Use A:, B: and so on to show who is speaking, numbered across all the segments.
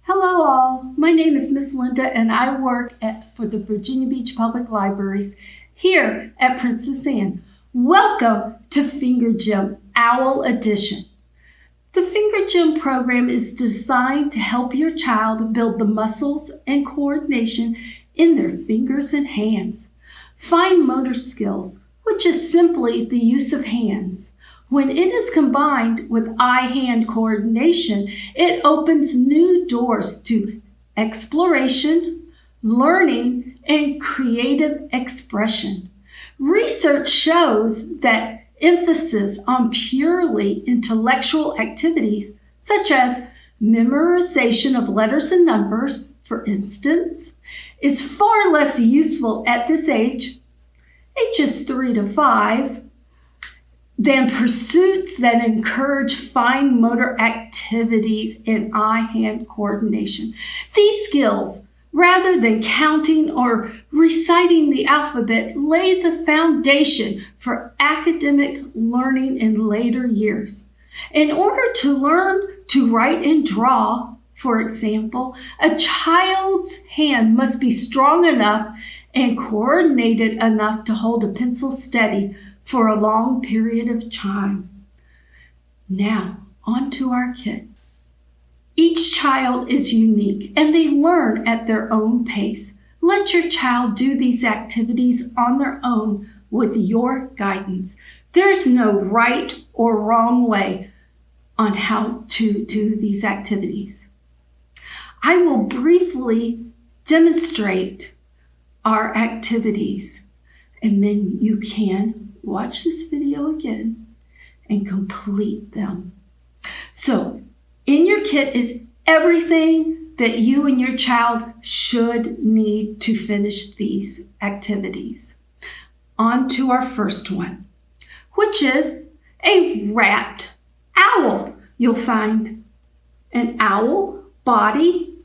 A: Hello all, my name is Miss Linda and I work for the Virginia Beach Public Libraries here at Princess Anne. Welcome to Finger Gym Owl Edition. The Finger Gym program is designed to help your child build the muscles and coordination in their fingers and hands. Fine motor skills, which is simply the use of hands. When it is combined with eye-hand coordination, it opens new doors to exploration, learning, and creative expression. Research shows that emphasis on purely intellectual activities, such as memorization of letters and numbers, for instance, is far less useful at this age, ages 3 to 5, than pursuits that encourage fine motor activities and eye-hand coordination. These skills, rather than counting or reciting the alphabet, lay the foundation for academic learning in later years. In order to learn to write and draw, for example, a child's hand must be strong enough and coordinated enough to hold a pencil steady for a long period of time. Now, on to our kit. Each child is unique and they learn at their own pace. Let your child do these activities on their own with your guidance. There's no right or wrong way on how to do these activities. I will briefly demonstrate our activities, and then you can watch this video again and complete them. So, in your kit is everything that you and your child should need to finish these activities. On to our first one, which is a wrapped owl. You'll find an owl body.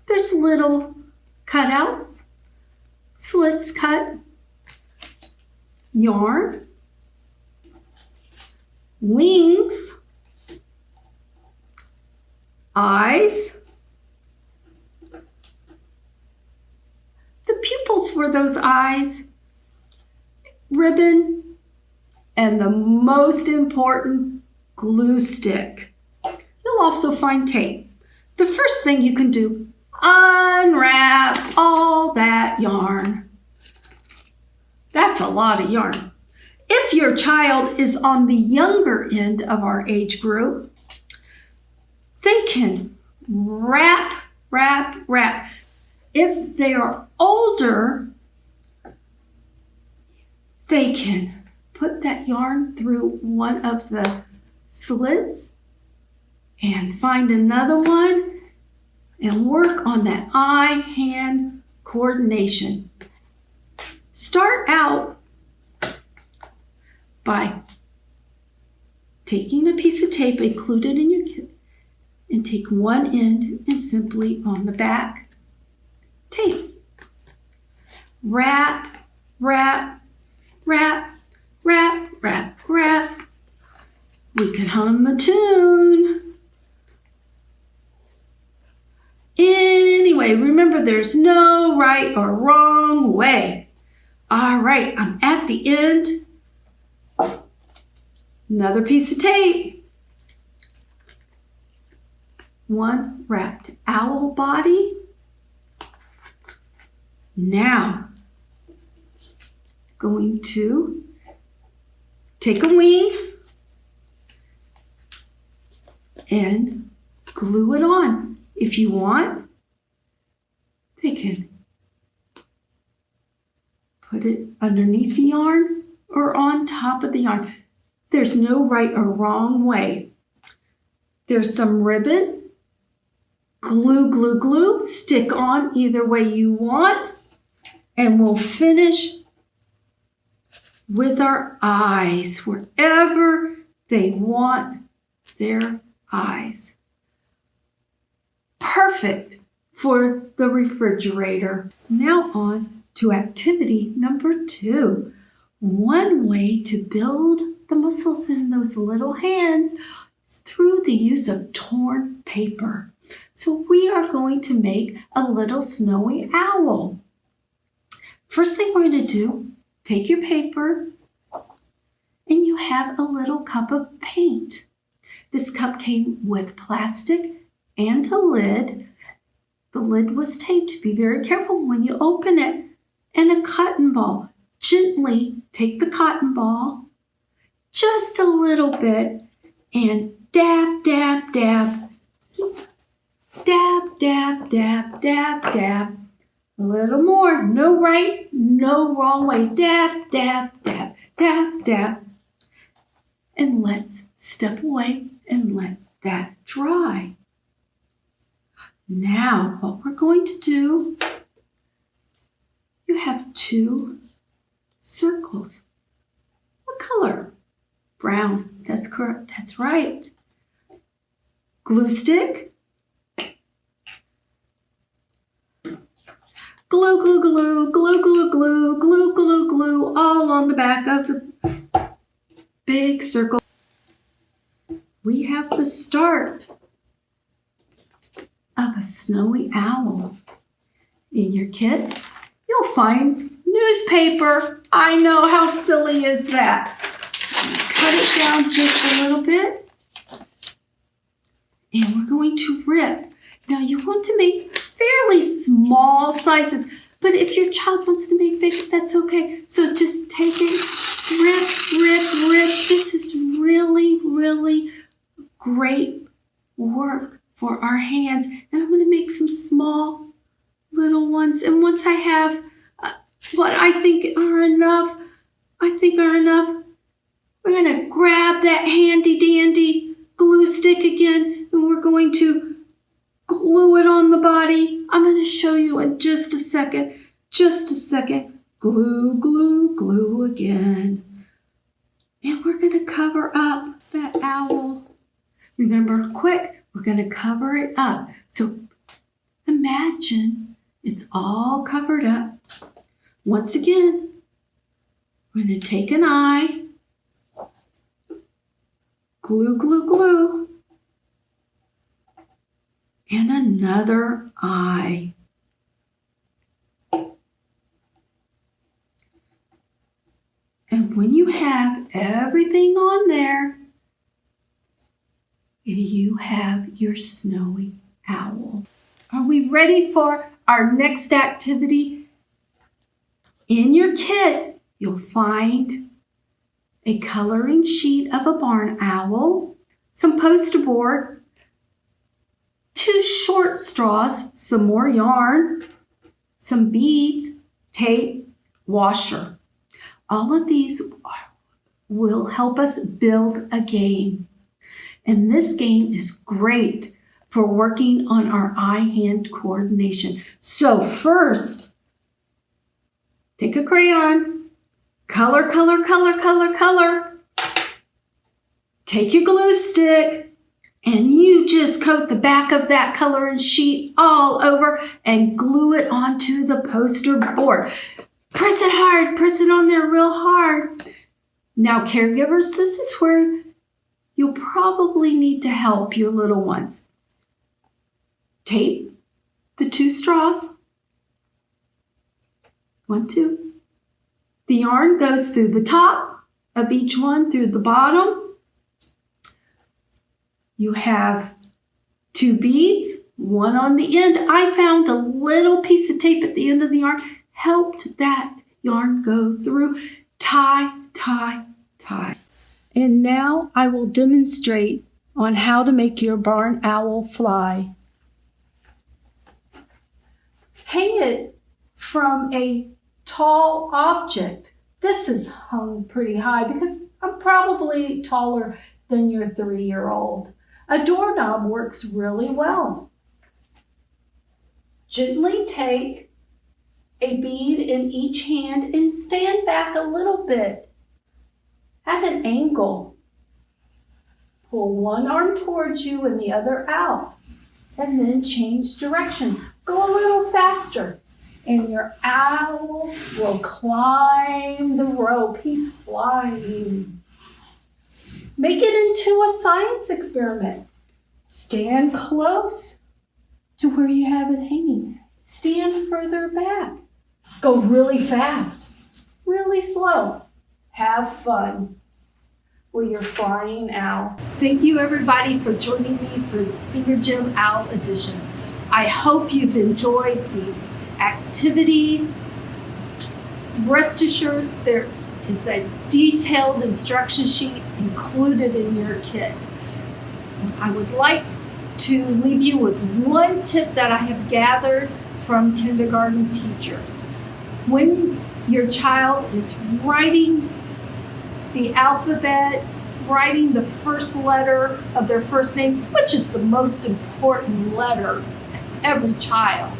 A: There's little cutouts, slits cut, yarn, wings, eyes, the pupils for those eyes, ribbon, and the most important, glue stick. You'll also find tape. The first thing you can do, unwrap all that yarn. That's a lot of yarn. If your child is on the younger end of our age group, they can wrap. If they are older, they can put that yarn through one of the slits and find another one and work on that eye-hand coordination. Start out by taking a piece of tape included in your kit and take one end and simply on the back, tape. Wrap. We can hum a tune. Anyway, remember there's no right or wrong way. All right, I'm at the end. Another piece of tape. One wrapped owl body. Now, going to take a wing and glue it on. If you want, they can put it underneath the yarn or on top of the yarn. There's no right or wrong way. There's some ribbon, glue, stick on either way you want, and we'll finish with our eyes, wherever they want their eyes. Perfect for the refrigerator. Now on to activity number 2. One way to build the muscles in those little hands is through the use of torn paper. So we are going to make a little snowy owl. First thing we're going to do, take your paper and you have a little cup of paint. This cup came with plastic and a lid. The lid was taped. Be very careful when you open it. And a cotton ball. Gently take the cotton ball, just a little bit, and dab, dab, dab. Dab, dab, dab, dab, dab. A little more. No right, no wrong way. Dab, dab, dab, dab, dab. And let's step away and let that dry. Now, what we're going to do, you have 2 circles. What color? Brown. That's correct. That's right. Glue stick. Glue, glue, glue, glue, glue, glue, glue, glue, glue, all on the back of the big circle. We have the start of a snowy owl. In your kit, you'll find newspaper. I know, how silly is that? Cut it down just a little bit. And we're going to rip. Now you want to make fairly small sizes, but if your child wants to make big, that's okay. So just take it, rip, rip, rip. This is really, really great work for our hands. And I'm going to make some small little ones. And once I have what I think are enough, we're going to grab that handy dandy glue stick again, and we're going to glue it on the body. I'm going to show you in just a second. Glue, glue, glue again. And we're going to cover up that owl. Remember, quick, we're going to cover it up. So imagine it's all covered up. Once again, we're going to take an eye, glue, glue, glue, and another eye. And when you have everything on there, you have your snowy owl. Are we ready for our next activity? In your kit, you'll find a coloring sheet of a barn owl, some poster board, 2 short straws, some more yarn, some beads, tape, washer. All of these will help us build a game. And this game is great for working on our eye-hand coordination. So first, take a crayon, color, color, color, color, color. Take your glue stick, and you just coat the back of that coloring sheet all over and glue it onto the poster board. Press it hard, press it on there real hard. Now, caregivers, this is where you'll probably need to help your little ones. Tape the 2 straws. 1, 2. The yarn goes through the top of each one, through the bottom. You have 2 beads, 1 on the end. I found a little piece of tape at the end of the yarn, helped that yarn go through. Tie, tie, tie. And now I will demonstrate on how to make your barn owl fly. Hang it from a tall object. This is hung pretty high because I'm probably taller than your 3-year-old. A doorknob works really well. Gently take a bead in each hand and stand back a little bit at an angle. Pull one arm towards you and the other out, and then change direction. Go a little faster, and your owl will climb the rope. He's flying. Make it into a science experiment. Stand close to where you have it hanging. Stand further back. Go really fast, really slow. Have fun with your flying owl. Thank you everybody for joining me for the Finger Gym Owl Editions. I hope you've enjoyed these activities. Rest assured there is a detailed instruction sheet included in your kit. I would like to leave you with one tip that I have gathered from kindergarten teachers. When your child is writing the alphabet, writing the first letter of their first name, which is the most important letter to every child,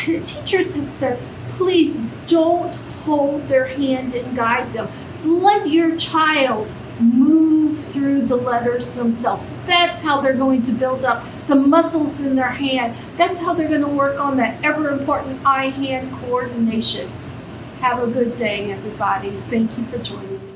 A: teachers have said, please don't hold their hand and guide them. Let your child move through the letters themselves. That's how they're going to build up the muscles in their hand. That's how they're going to work on that ever important eye-hand coordination. Have a good day, everybody. Thank you for joining me.